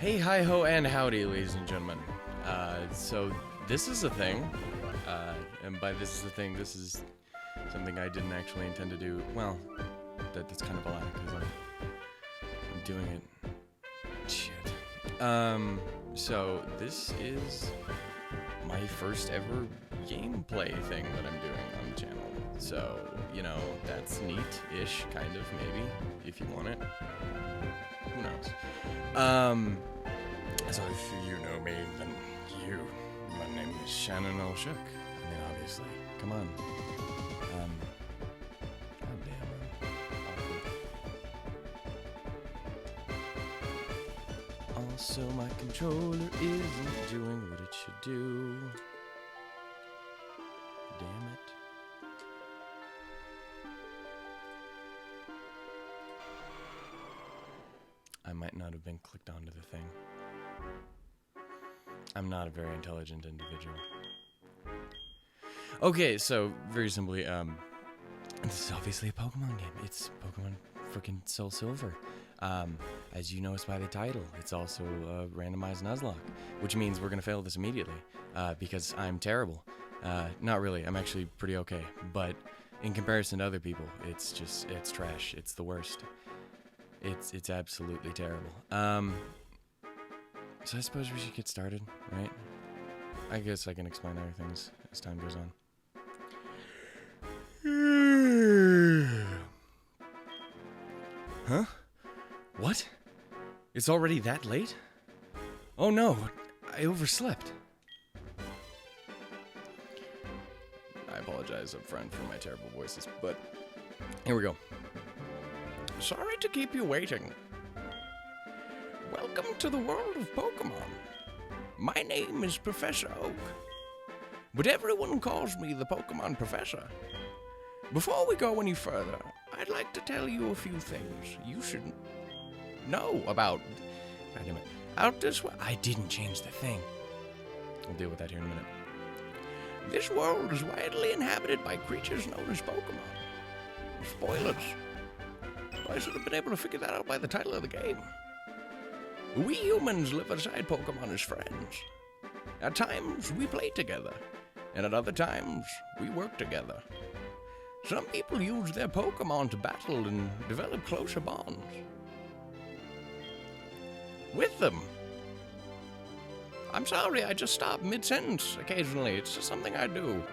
Hey, hi ho, and howdy, ladies and gentlemen. So this is a thing, and by this is a thing, this is something I didn't actually intend to do. Well, that's kind of a lie, because I'm doing it. Shit. So this is my first ever gameplay thing that I'm doing on the channel. So, you know, that's neat-ish, kind of, maybe, if you want it. Who knows? So if you know me, then my name is Shannon Olshook. I mean, obviously. Come on. God damn. Also, my controller isn't doing what it should do. Damn it. I might not have been clicked onto the thing. I'm not a very intelligent individual. Okay, so very simply, this is obviously a Pokemon game. It's Pokemon freaking SoulSilver. As you notice by the title, it's also a Randomized Nuzlocke, which means we're gonna fail this immediately, because I'm terrible. Not really, I'm actually pretty okay, but in comparison to other people, it's trash. It's the worst. It's absolutely terrible. So I suppose we should get started, right? I guess I can explain other things as time goes on. Huh? What? It's already that late? Oh no, I overslept. I apologize up front for my terrible voices, but here we go. Sorry to keep you waiting. Welcome to the world of Pokemon. My name is Professor Oak, but everyone calls me the Pokemon Professor. Before we go any further, I'd like to tell you a few things you should know about. God damn it. Out this way. I didn't change the thing. We'll deal with that here in a minute. This world is widely inhabited by creatures known as Pokemon. Spoilers. I should have been able to figure that out by the title of the game. We humans live aside Pokemon as friends. At times, we play together, and at other times, we work together. Some people use their Pokemon to battle and develop closer bonds with them. I'm sorry, I just stop mid-sentence occasionally. It's just something I do.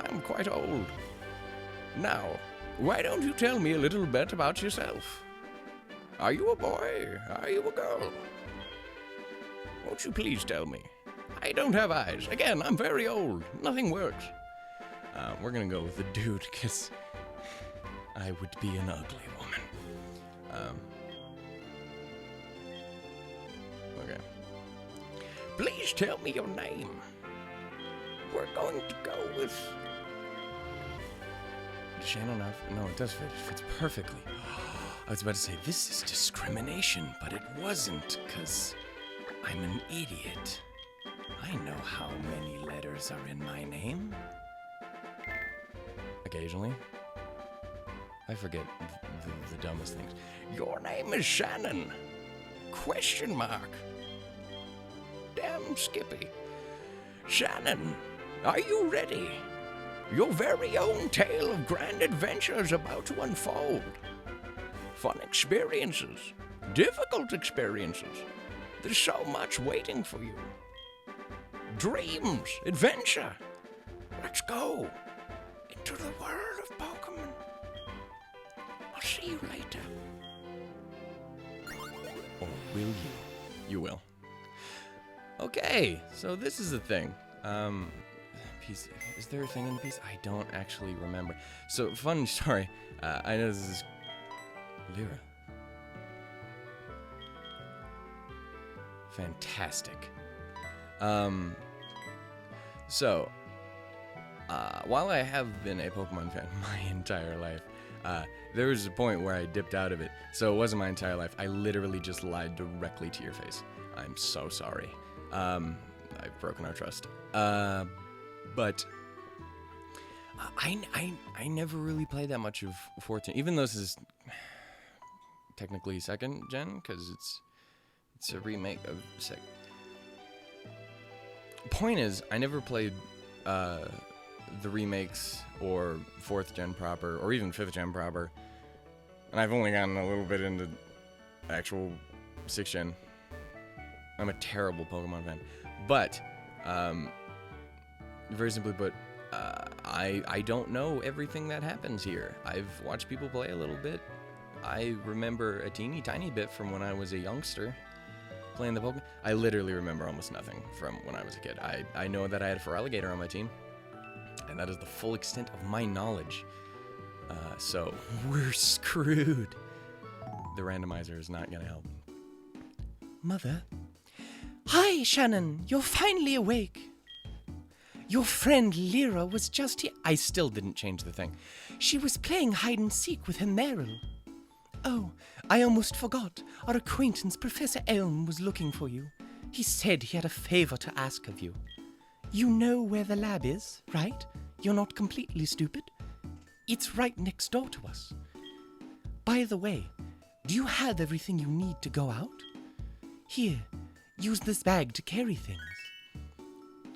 I'm quite old. Now, why don't you tell me a little bit about yourself? Are you a boy? Are you a girl? Won't you please tell me? I don't have eyes. Again, I'm very old. Nothing works. We're gonna go with the dude, because I would be an ugly woman. Okay. Please tell me your name. We're going to go with... Shannon, no, it does fit. It fits perfectly. I was about to say, this is discrimination, but it wasn't, because I'm an idiot. I know how many letters are in my name. Occasionally. I forget the dumbest things. Your name is Shannon. Question mark. Damn Skippy. Shannon, are you ready? Your very own tale of grand adventure is about to unfold. Fun experiences, difficult experiences. There's so much waiting for you. Dreams, adventure. Let's go into the world of Pokemon. I'll see you later. Or will you? You will. Okay, so this is the thing. Piece. Is there a thing in the piece? I don't actually remember. So, fun story. I know this is Lyra. Fantastic. So, while I have been a Pokemon fan my entire life, there was a point where I dipped out of it. So it wasn't my entire life. I literally just lied directly to your face. I'm so sorry. I've broken our trust. But I never really played that much of 14, even though this is technically second gen, because it's It's a remake of Point is, I never played the remakes or 4th gen proper, or even 5th gen proper. And I've only gotten a little bit into actual 6th gen. I'm a terrible Pokemon fan. But, very simply put, I don't know everything that happens here. I've watched people play a little bit. I remember a teeny tiny bit from when I was a youngster playing the Pokemon. I literally remember almost nothing from when I was a kid. I know that I had a Feraligatr on my team, and that is the full extent of my knowledge. So we're screwed. The randomizer is not gonna help. Mother? Hi, Shannon. You're finally awake. Your friend Lyra was just here. I still didn't change the thing. She was playing hide and seek with her Meryl. Oh, I almost forgot. Our acquaintance, Professor Elm, was looking for you. He said he had a favor to ask of you. You know where the lab is, right? You're not completely stupid. It's right next door to us. By the way, do you have everything you need to go out? Here, use this bag to carry things.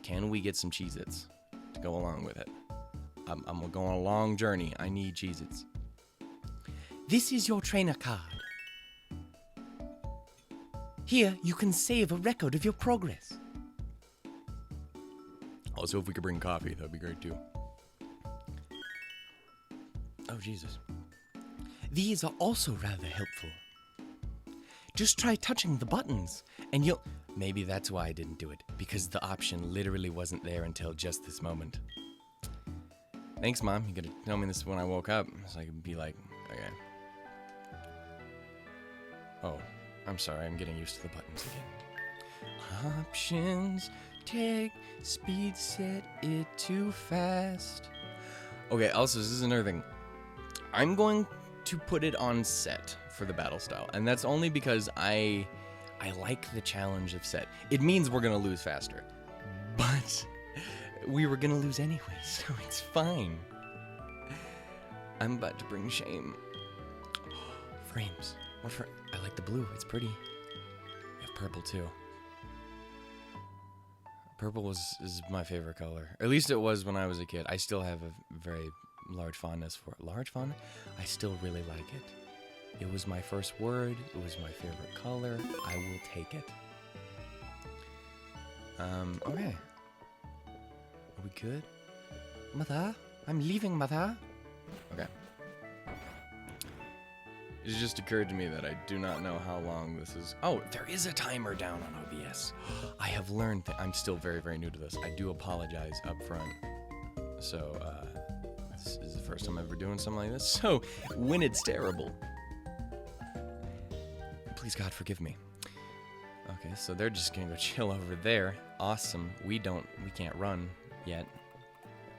Can we get some Cheez-Its to go along with it? I'm going on a long journey. I need Cheez-Its. This is your trainer card. Here, you can save a record of your progress. Also, if we could bring coffee, that'd be great too. Oh, Jesus. These are also rather helpful. Just try touching the buttons, and you'll... Maybe that's why I didn't do it, because the option literally wasn't there until just this moment. Thanks, Mom. You gotta tell me this when I woke up, so I can be like, okay. Oh, I'm sorry. I'm getting used to the buttons again. Options, take, speed, set it to fast. Okay, also, this is another thing. I'm going to put it on set for the battle style, and that's only because I like the challenge of set. It means we're gonna lose faster, but we were gonna lose anyway, so it's fine. I'm about to bring shame. Frames. I like the blue. It's pretty. We have purple too. Purple is my favorite color. At least it was when I was a kid. I still have a very large fondness for it. Large fondness? I still really like it. It was my first word. It was my favorite color. I will take it. Okay. Are we good? Mother? I'm leaving, Mother. Okay. It just occurred to me that I do not know how long this is. Oh, there is a timer down on OBS. I have learned that I'm still very, very new to this. I do apologize up front. So, this is the first time I'm ever doing something like this. So, when it's terrible, please God forgive me. Okay, so they're just gonna go chill over there. Awesome. We can't run yet.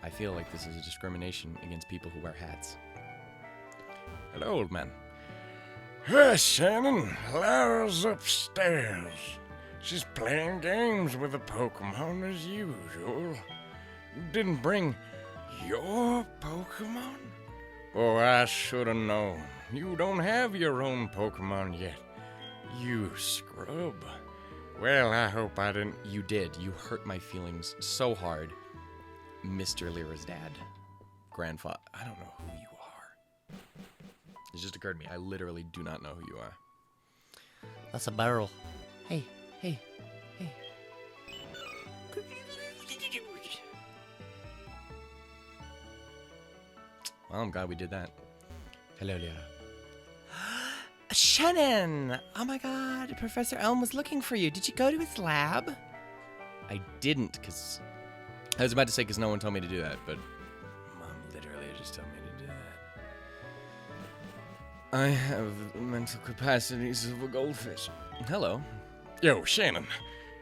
I feel like this is a discrimination against people who wear hats. Hello, old man. Yes, Shannon. Laura's upstairs. She's playing games with the Pokemon as usual. You didn't bring your Pokemon? Oh, I should have known. You don't have your own Pokemon yet. You scrub. Well, I hope I didn't... You did. You hurt my feelings so hard. Mr. Lyra's dad. Grandfather. I don't know who you are. It just occurred to me. I literally do not know who you are. That's a barrel. Hey. Well, I'm glad we did that. Hello, Lyra. Shannon! Oh my god, Professor Elm was looking for you. Did you go to his lab? I didn't, because... I was about to say because no one told me to do that, but... Mom literally just told me to do that. I have the mental capacities of a goldfish. Hello. Yo, Shannon.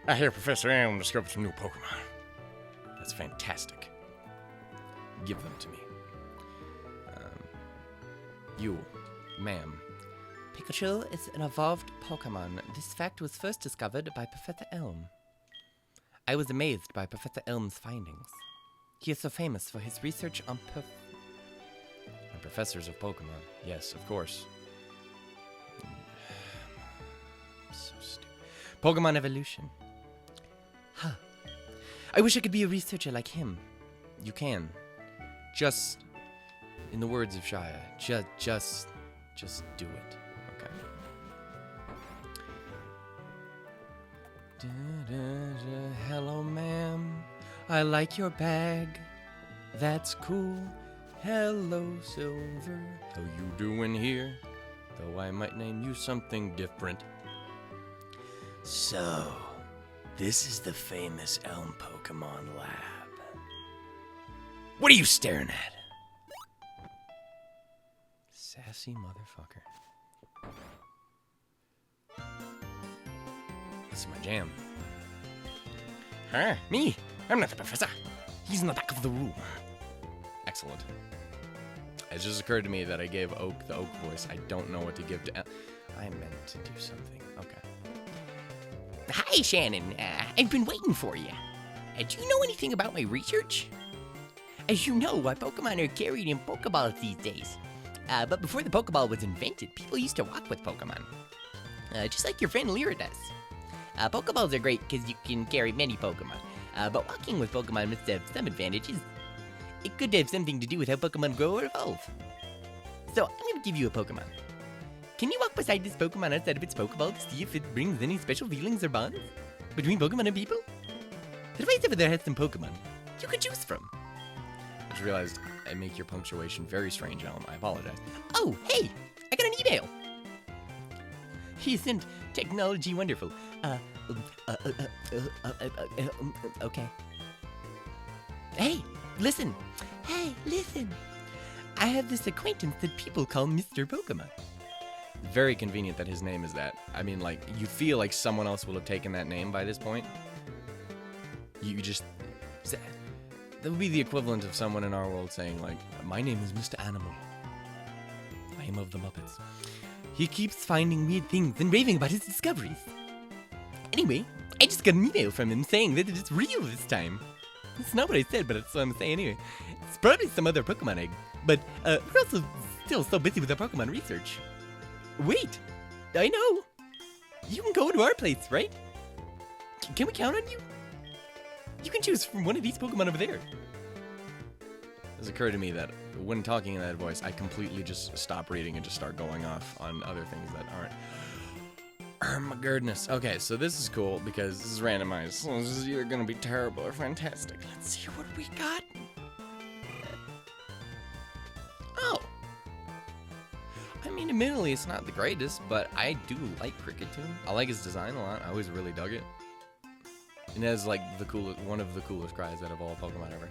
I hear Professor Elm discovered some new Pokemon. That's fantastic. Give them to me. You, ma'am. Pikachu is an evolved Pokemon. This fact was first discovered by Professor Elm. I was amazed by Professor Elm's findings. He is so famous for his research on professors of Pokemon. Yes, of course. So stupid. Pokemon evolution. Huh. I wish I could be a researcher like him. You can. Just, in the words of Shia, just do it. Okay. Hello, ma'am. I like your bag. That's cool. Hello, Silver. How you doing here? Though I might name you something different. So, this is the famous Elm Pokemon Lab. What are you staring at? Sassy motherfucker. This is my jam. Huh? Me? I'm not the professor. He's in the back of the room. Excellent. It just occurred to me that I gave Oak the Oak voice. I don't know what to give to I meant to do something. Okay. Hi, Shannon. I've been waiting for you. Do you know anything about my research? As you know, Pokemon are carried in Pokeballs these days. But before the Pokeball was invented, people used to walk with Pokemon. Just like your friend Lyra does. Pokeballs are great because you can carry many Pokemon. But walking with Pokemon must have some advantages. It could have something to do with how Pokemon grow or evolve. So, I'm going to give you a Pokemon. Can you walk beside this Pokemon outside of its Pokeball to see if it brings any special feelings or bonds between Pokemon and people? The device over there has some Pokemon you could choose from. I just realized I make your punctuation very strange, Elm. I apologize. Oh, hey! I got an email! He sent technology wonderful. Okay. Hey, listen! Hey, listen! I have this acquaintance that people call Mr. Pokemon. Very convenient that his name is that. I mean, like, you feel like someone else will have taken that name by this point. You just... That would be the equivalent of someone in our world saying, like, my name is Mr. Animal. I am of the Muppets. He keeps finding weird things and raving about his discoveries. Anyway, I just got an email from him saying that it's real this time. It's not what I said, but that's what I'm saying anyway. It's probably some other Pokemon egg. But we're also still so busy with our Pokemon research. Wait, I know. You can go to our place, right? Can we count on you? You can choose from one of these Pokemon over there. It's occurred to me that when talking in that voice, I completely just stop reading and just start going off on other things that aren't. Oh my goodness. Okay, so this is cool because this is randomized. So this is either going to be terrible or fantastic. Let's see what we got. Oh. I mean, admittedly, it's not the greatest, but I do like Cricketune. I like his design a lot. I always really dug it. It has, like, the coolest, one of the coolest cries out of all Pokemon ever.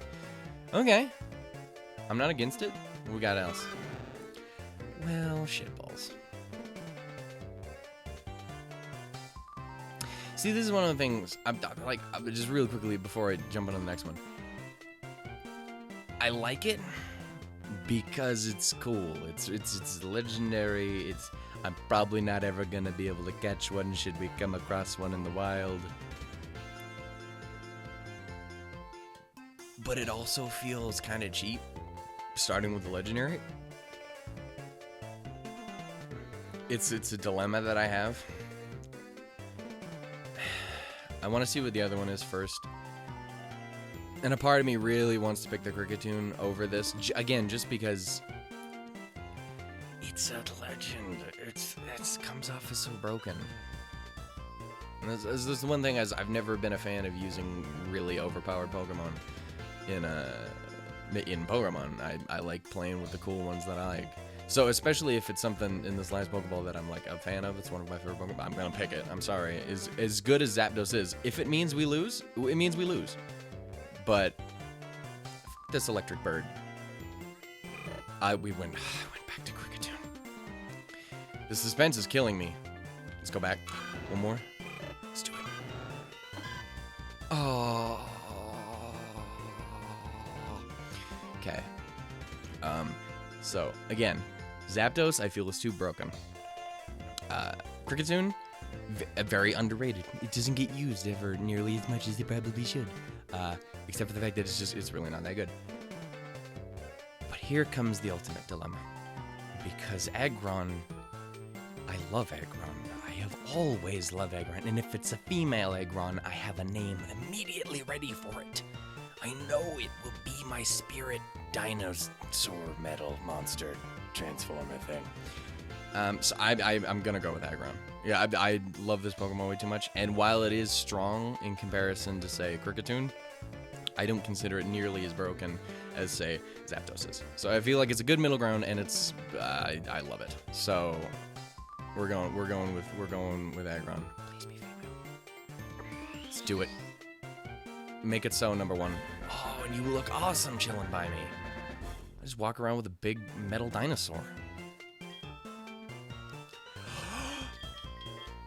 Okay. I'm not against it. What we got else? Well, shitballs. See, this is one of the things, just real quickly before I jump on to the next one. I like it because it's cool. It's legendary. I'm probably not ever gonna be able to catch one should we come across one in the wild. But it also feels kind of cheap, starting with the legendary. It's a dilemma that I have. I want to see what the other one is first. And a part of me really wants to pick the Cricketune over this. Again, just because it's a legend. It comes off as so broken. And this is the one thing is I've never been a fan of using really overpowered Pokemon in Pokemon. I like playing with the cool ones that I like. So especially if it's something in this last Pokeball that I'm like a fan of, it's one of my favorite Pokemon, I'm gonna pick it. I'm sorry. As good as Zapdos is, if it means we lose, it means we lose. But this electric bird, we went back to Cricketune. The suspense is killing me. Let's go back. One more. Let's do it. Oh. Okay. So again, Zapdos I feel is too broken. Cricketune, very underrated. It doesn't get used ever nearly as much as it probably should. Except for the fact that it's really not that good. But here comes the ultimate dilemma. Because Aggron, I love Aggron. I have always loved Aggron, and if it's a female Aggron, I have a name immediately ready for it. I know it will be my spirit dinosaur metal monster transformer thing. So I'm gonna go with Aggron. Yeah, I love this Pokemon way too much, and while it is strong in comparison to, say, Kricketune, I don't consider it nearly as broken as, say, Zapdos is. So I feel like it's a good middle ground, and it's I love it. So we're going with Aggron. Please be female. Let's do it. Make it so, number one. Oh, and you look awesome chilling by me. I just walk around with a big metal dinosaur.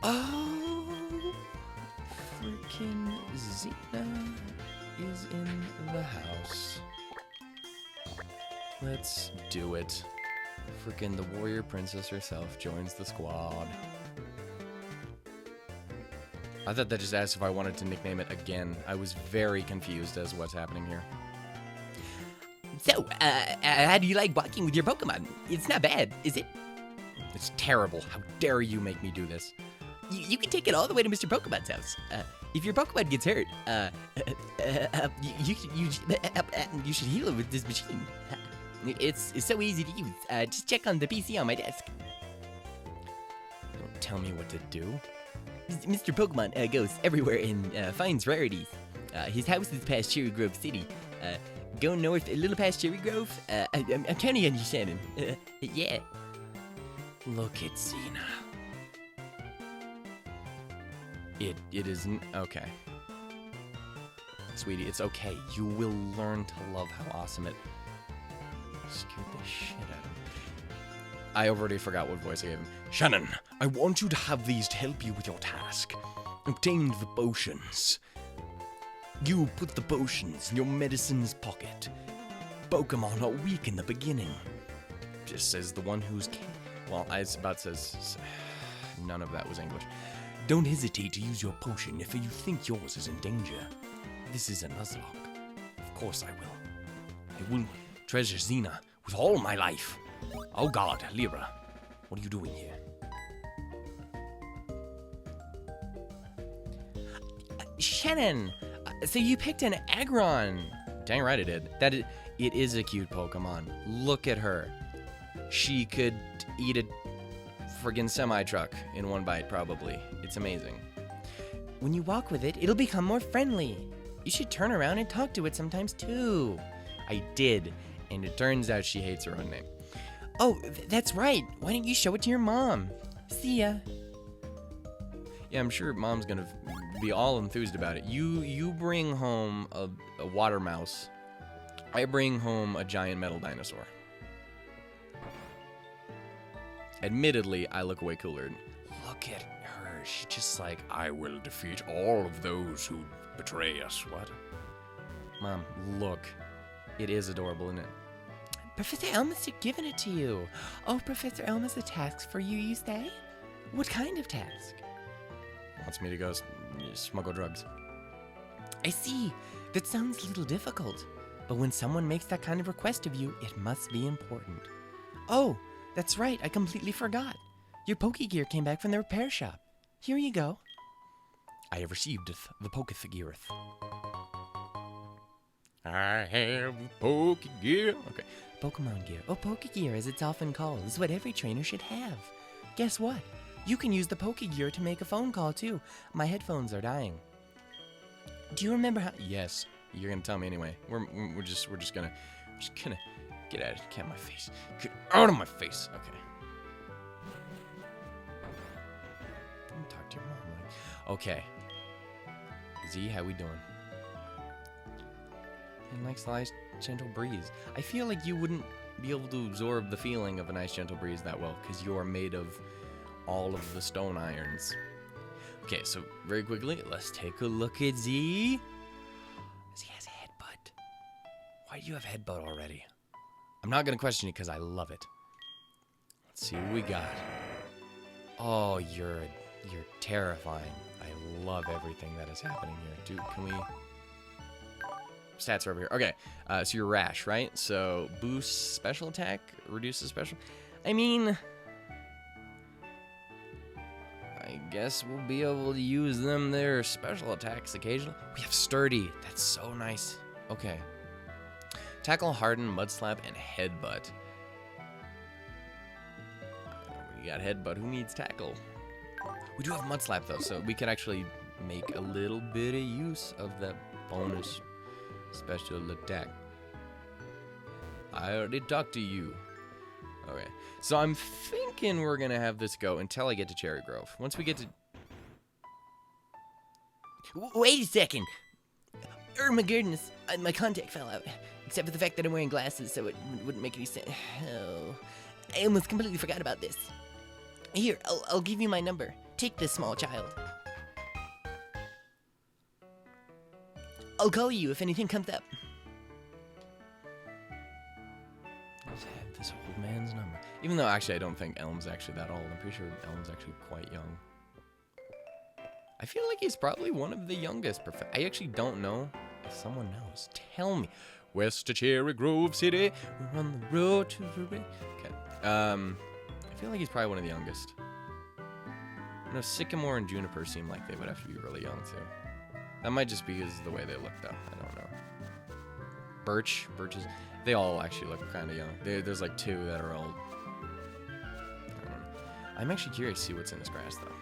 Oh, freaking Xena is in the house. Let's do it. Freaking the warrior princess herself joins the squad. I thought that just asked if I wanted to nickname it again. I was very confused as to what's happening here. So, how do you like walking with your Pokemon? It's not bad, is it? It's terrible. How dare you make me do this? You can take it all the way to Mr. Pokemon's house. If your Pokemon gets hurt, you should heal it with this machine. It's so easy to use. Just check on the PC on my desk. Don't tell me what to do. Mr. Pokemon goes everywhere and finds rarities. His house is past Cherry Grove City. Go north a little past Cherry Grove. I'm counting on you, Shannon. Yeah. Look at Xena. It isn't okay. Sweetie, it's okay. You will learn to love how awesome it scared the shit out of me. I already forgot what voice I gave him. Shannon, I want you to have these to help you with your task. Obtain the potions. You put the potions in your medicine's pocket. Pokemon are weak in the beginning. Just says the one who's... Well, I was about to say... None of that was English. Don't hesitate to use your potion if you think yours is in danger. This is a Nuzlocke. Of course I will. I will treasure Xena with all my life. Oh God, Lyra, what are you doing here? Shannon, so you picked an Aggron. Dang right I did. It is a cute Pokemon. Look at her. She could eat a friggin' semi-truck in one bite, probably. It's amazing. When you walk with it, it'll become more friendly. You should turn around and talk to it sometimes too. I did, and it turns out she hates her own name. Oh, that's right. Why don't you show it to your mom? See ya. Yeah, I'm sure Mom's gonna be all enthused about it. You bring home a water mouse. I bring home a giant metal dinosaur. Admittedly, I look way cooler. Look at her. She's just like, I will defeat all of those who betray us. What? Mom, look. It is adorable, isn't it? Professor Elmas had given it to you. Oh, Professor Elmas, a task for you say? What kind of task? Wants me to go smuggle drugs. I see. That sounds a little difficult. But when someone makes that kind of request of you, it must be important. Oh, that's right. I completely forgot. Your Pokegear came back from the repair shop. Here you go. I have received the Pokegear. I have the Pokegear. Okay. Pokemon gear. Oh, Pokegear, as it's often called, is what every trainer should have. Guess what? You can use the Pokegear to make a phone call, too. My headphones are dying. Do you remember how... Yes. You're gonna tell me anyway. We're just gonna get out of it. Get my face. Get out of my face. Okay. Talk to your mom. Like, okay. Z, how we doing? And nice, nice, gentle breeze. I feel like you wouldn't be able to absorb the feeling of a nice, gentle breeze that well, because you are made of all of the stone irons. Okay, so very quickly, let's take a look at Z. Z has a headbutt. Why do you have headbutt already? I'm not gonna question it because I love it. Let's see what we got. Oh, you're terrifying. I love everything that is happening here. Dude, can we... Stats are over here. Okay, so you're rash, right? So boosts special attack, reduces special... I mean... I guess we'll be able to use their special attacks occasionally. We have Sturdy. That's so nice. Okay. Tackle, Harden, Mud Slap, and Headbutt. We got Headbutt. Who needs Tackle? We do have Mud Slap, though, so we could actually make a little bit of use of that bonus special attack. I already talked to you. Okay, so I'm thinking we're going to have this go until I get to Cherry Grove. Once we get to... Wait a second. My goodness, my contact fell out. Except for the fact that I'm wearing glasses, so it wouldn't make any sense. Oh, I almost completely forgot about this. Here, I'll give you my number. Take this, small child. I'll call you if anything comes up. Let's have this old man's number. Even though, actually, I don't think Elm's actually that old. I'm pretty sure Elm's actually quite young. I feel like he's probably one of the youngest. I actually don't know if someone knows. Tell me. West to Cherry Grove City. We're on the road to... Okay. I feel like he's probably one of the youngest. I know Sycamore and Juniper seem like they would have to be really young, too. That might just be because of the way they look, though. I don't know. Birch is... They all actually look kind of young. There's like 2 that are old. I don't know. I'm actually curious to see what's in this grass, though.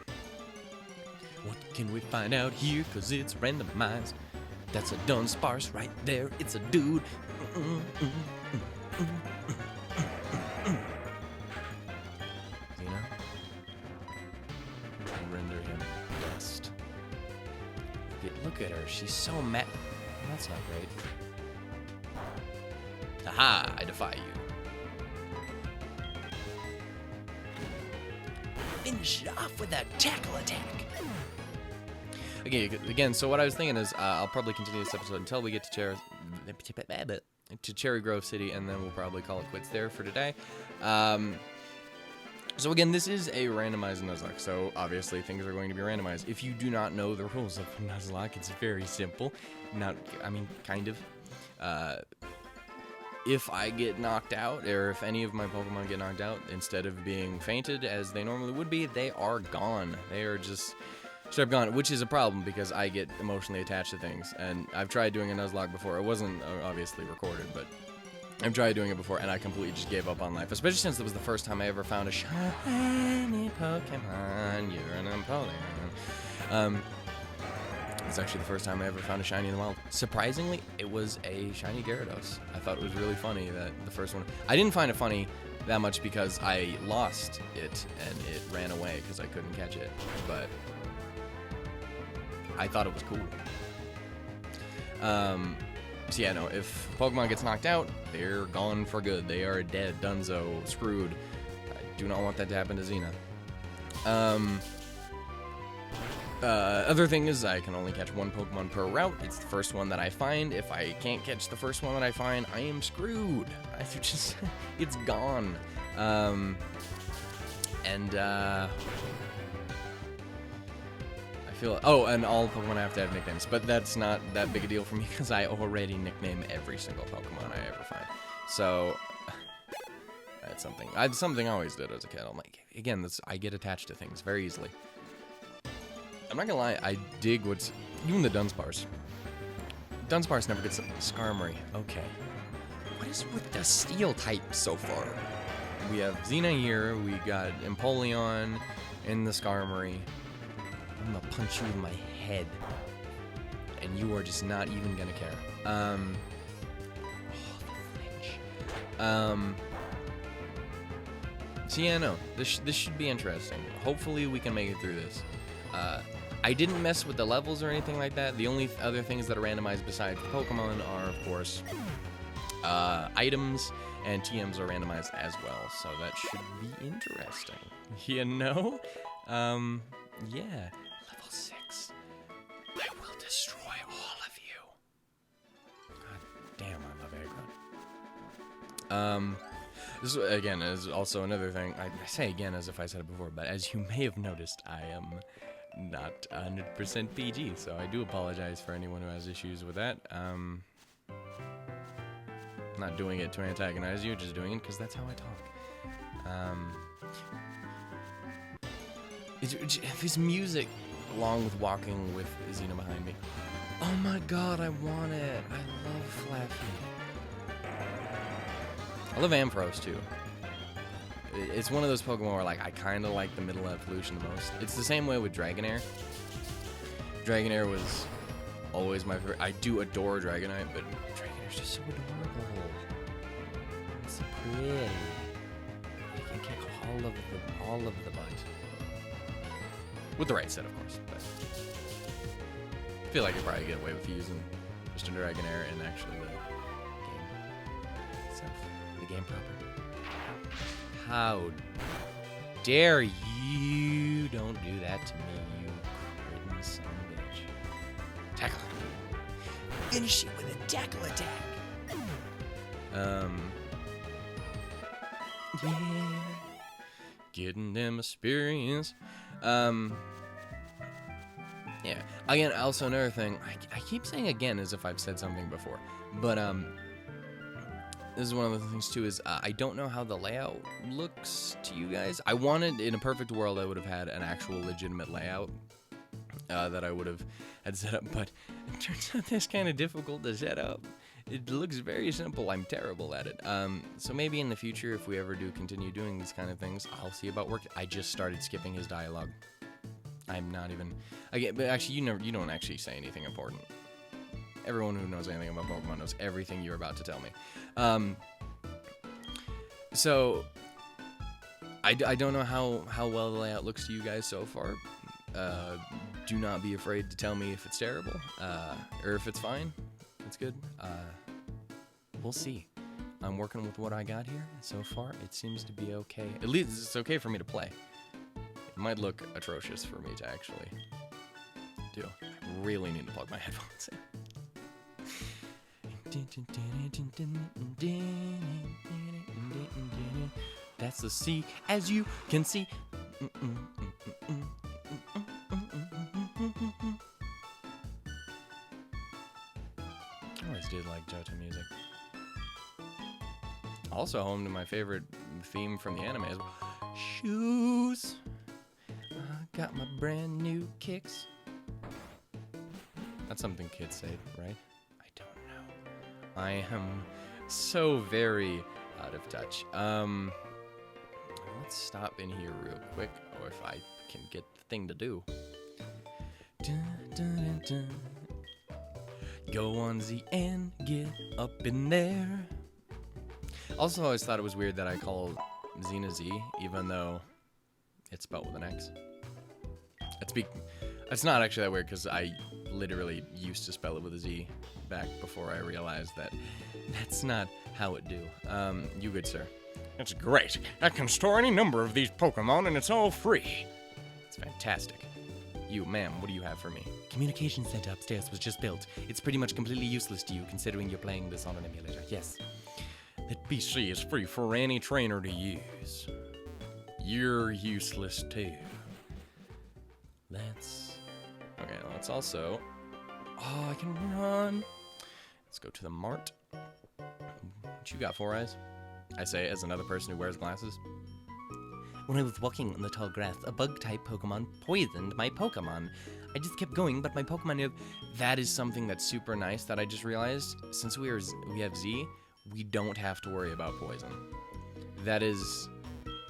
What can we find out here? Because it's randomized. That's a Dunsparce right there. It's a dude. Xena? Render him dust. Look at her. She's so mad. That's not great. Aha! I defy you. Finish it off with a tackle attack. Okay, again, so what I was thinking is I'll probably continue this episode until we get to Cherry Grove City, and then we'll probably call it quits there for today. So again, this is a randomized Nuzlocke, so obviously things are going to be randomized. If you do not know the rules of Nuzlocke, it's very simple. Kind of. If I get knocked out, or if any of my Pokemon get knocked out, instead of being fainted as they normally would be, they are gone. They are just straight up gone, which is a problem because I get emotionally attached to things. And I've tried doing a Nuzlocke before. It wasn't obviously recorded, but I've tried doing it before, and I completely just gave up on life, especially since it was the first time I ever found a shiny Pokemon. You're an Empoleon. It's actually the first time I ever found a shiny in the wild. Surprisingly, it was a shiny Gyarados. I thought it was really funny that the first one... I didn't find it funny that much because I lost it and it ran away because I couldn't catch it, but I thought it was cool. So yeah, no, if Pokemon gets knocked out, they're gone for good. They are dead, dunzo, screwed. I do not want that to happen to Xena. Other thing is I can only catch 1 Pokemon per route. It's the first one that I find. If I can't catch the first one that I find, I am screwed. It's gone. I feel... Oh, and all Pokemon have to have nicknames, but that's not that big a deal for me because I already nickname every single Pokemon I ever find. So that's something. Something I always did as a kid. I'm like, again, I get attached to things very easily. I'm not gonna lie, I dig what's... Even the Dunsparce. Dunsparce never gets a Skarmory. Okay. What is with the Steel type so far? We have Xena here, we got Empoleon, and the Skarmory. I'm gonna punch you in my head. And you are just not even gonna care. So yeah, no, this should be interesting. Hopefully we can make it through this. I didn't mess with the levels or anything like that. The only other things that are randomized besides Pokemon are, of course, items, and TMs are randomized as well. So that should be interesting. You know? Yeah. Level 6. I will destroy all of you. God damn, I love aggro. This, again, is also another thing. I say again as if I said it before, but as you may have noticed, I am not 100% PG, so I do apologize for anyone who has issues with that. Not doing it to antagonize you, just doing it because that's how I talk. His music, along with walking with Xena behind me. Oh my god, I want it. I love Flaffy. I love Ampharos too. It's one of those Pokemon where like I kind of like the middle evolution the most. It's the same way with Dragonair. Dragonair was always my favorite. I do adore Dragonite, but Dragonair's just so adorable. It's so pretty. You can kick all of the butt. With the right set, of course. But I feel like I probably get away with using just a Dragonair and actually the game itself, the game proper. How dare you? Don't do that to me, you crittin' son of a bitch. Tackle. Finish it with a tackle attack. Yeah. Getting them experience. Yeah. Again, also another thing. I keep saying again as if I've said something before. But, this is one of the things too is I don't know how the layout looks to you guys. I wanted, in a perfect world, I would have had an actual legitimate layout that I would have had set up, but it turns out that's kind of difficult to set up. It looks very simple. I'm terrible at it. So maybe in the future, if we ever do continue doing these kind of things, I'll see about work. I just started skipping his dialogue. I'm not even. But actually, you don't actually say anything important. Everyone who knows anything about Pokemon knows everything you're about to tell me. So I don't know how well the layout looks to you guys so far. Do not be afraid to tell me if it's terrible or if it's fine. It's good. We'll see. I'm working with what I got here. So far, it seems to be okay. At least it's okay for me to play. It might look atrocious for me to actually do. I really need to plug my headphones in. That's the C, as you can see. I always did like Johto music. Also home to my favorite theme from the anime as well. Shoes. I got my brand new kicks. That's something kids say, right? I don't know. I am so very out of touch. Let's stop in here real quick, or if I can get the thing to do. Dun, dun, dun, dun. Go on Z and get up in there. Also, I always thought it was weird that I called Xena Z, even though it's spelled with an X. It's not actually that weird, because I literally used to spell it with a Z back before I realized that that's not how it do. You good, sir? It's great. I can store any number of these Pokemon and it's all free. It's fantastic. You, ma'am, what do you have for me? Communication center upstairs was just built. It's pretty much completely useless to you, considering you're playing this on an emulator. Yes. That PC is free for any trainer to use. You're useless too. Okay, let's also... Oh, I can run. Let's go to the mart. What you got, Four Eyes? I say as another person who wears glasses. When I was walking in the tall grass, a bug-type Pokemon poisoned my Pokemon. I just kept going, but my Pokemon... That is something that's super nice that I just realized. Since we have Z, we don't have to worry about poison. That is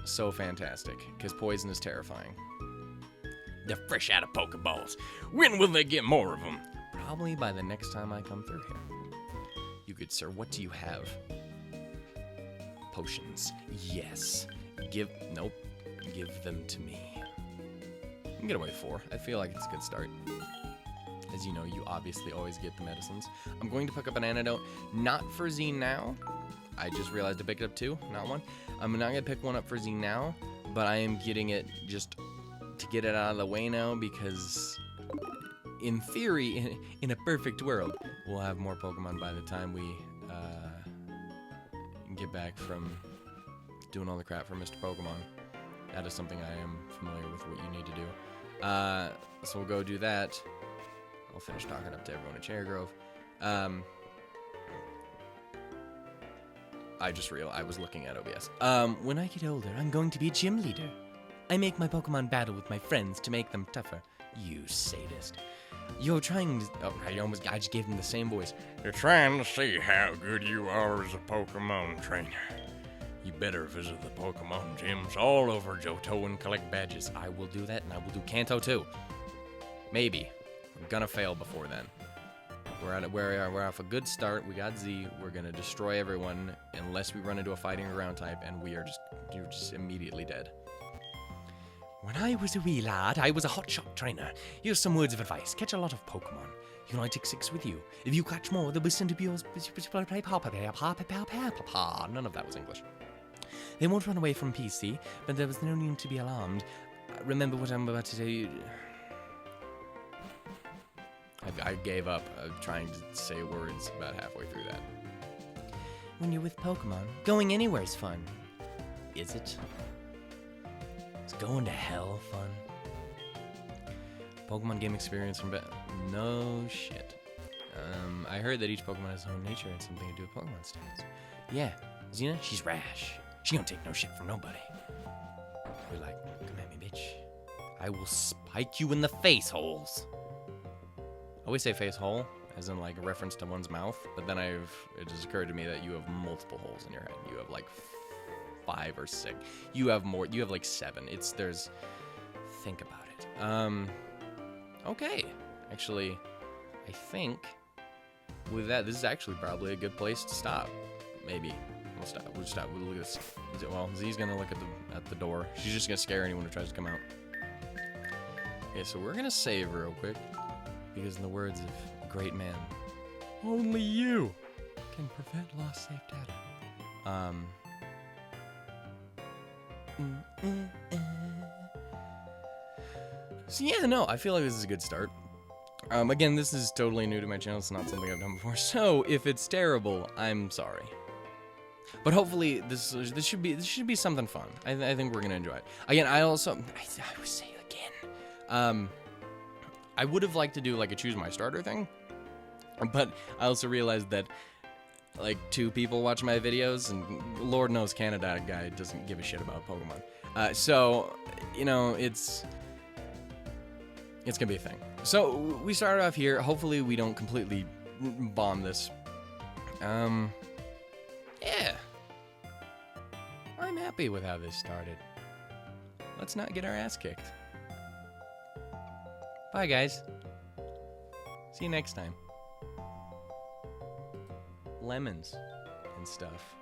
so fantastic, because poison is terrifying. They're fresh out of Pokeballs. When will they get more of them? Probably by the next time I come through here. You good sir, what do you have? Potions. Yes. Give them to me. You can get away with 4. I feel like it's a good start. As you know, you obviously always get the medicines. I'm going to pick up an antidote, not for Z now. I just realized I picked up 2, not 1. I'm not going to pick one up for Z now, but I am getting it just to get it out of the way now, because in theory, in a perfect world, we'll have more Pokemon by the time we get back from doing all the crap for Mr. Pokemon. That is something I am familiar with what you need to do. So we'll go do that. I'll finish talking up to everyone at Cherry Grove. I just realized I was looking at OBS. When I get older, I'm going to be a gym leader. I make my Pokemon battle with my friends to make them tougher. You sadist. You're trying to... Oh, I just gave him the same voice. You're trying to see how good you are as a Pokemon trainer. You better visit the Pokemon gyms all over Johto and collect badges. I will do that, and I will do Kanto too. Maybe. We're gonna fail before then. We're off a good start. We got Z. We're gonna destroy everyone unless we run into a fighting ground type, and you're just immediately dead. When I was a wee lad, I was a hotshot trainer. Here's some words of advice. Catch a lot of Pokemon. You only take 6 with you. If you catch more, they'll be sent to yours. None of that was English. They won't run away from PC, but there was no need to be alarmed. Remember what I'm about to tell you. I gave up trying to say words about halfway through that. When you're with Pokemon, going anywhere is fun. Is it? Is going to hell fun? Pokemon game experience from no shit. I heard that each Pokemon has its own nature and something to do with Pokemon stats. Yeah, Xena, she's rash. She don't take no shit from nobody. We're like, come at me, bitch. I will spike you in the face holes. I always say face hole, as in like a reference to one's mouth, but then it just occurred to me that you have multiple holes in your head. You have like 5 or 6. You have more. You have like 7. Think about it. Okay. Actually, I think with that, this is actually probably a good place to stop. Maybe. We'll stop. We'll look at this. Well, Z's gonna look at the door. She's just gonna scare anyone who tries to come out. Okay, so we're gonna save real quick. Because in the words of a great man, only you can prevent lost safe data. So yeah, no, I feel like this is a good start. Again, this is totally new to my channel. It's not something I've done before. So if it's terrible, I'm sorry. But hopefully this should be something fun. I think we're gonna enjoy it. Again, I would say again. I would have liked to do like a choose my starter thing, but I also realized that like 2 people watch my videos, and Lord knows Canada guy doesn't give a shit about Pokemon. So you know it's gonna be a thing. So we started off here. Hopefully we don't completely bomb this. Yeah, I'm happy with how this started. Let's not get our ass kicked. Bye, guys. See you next time. Lemons and stuff.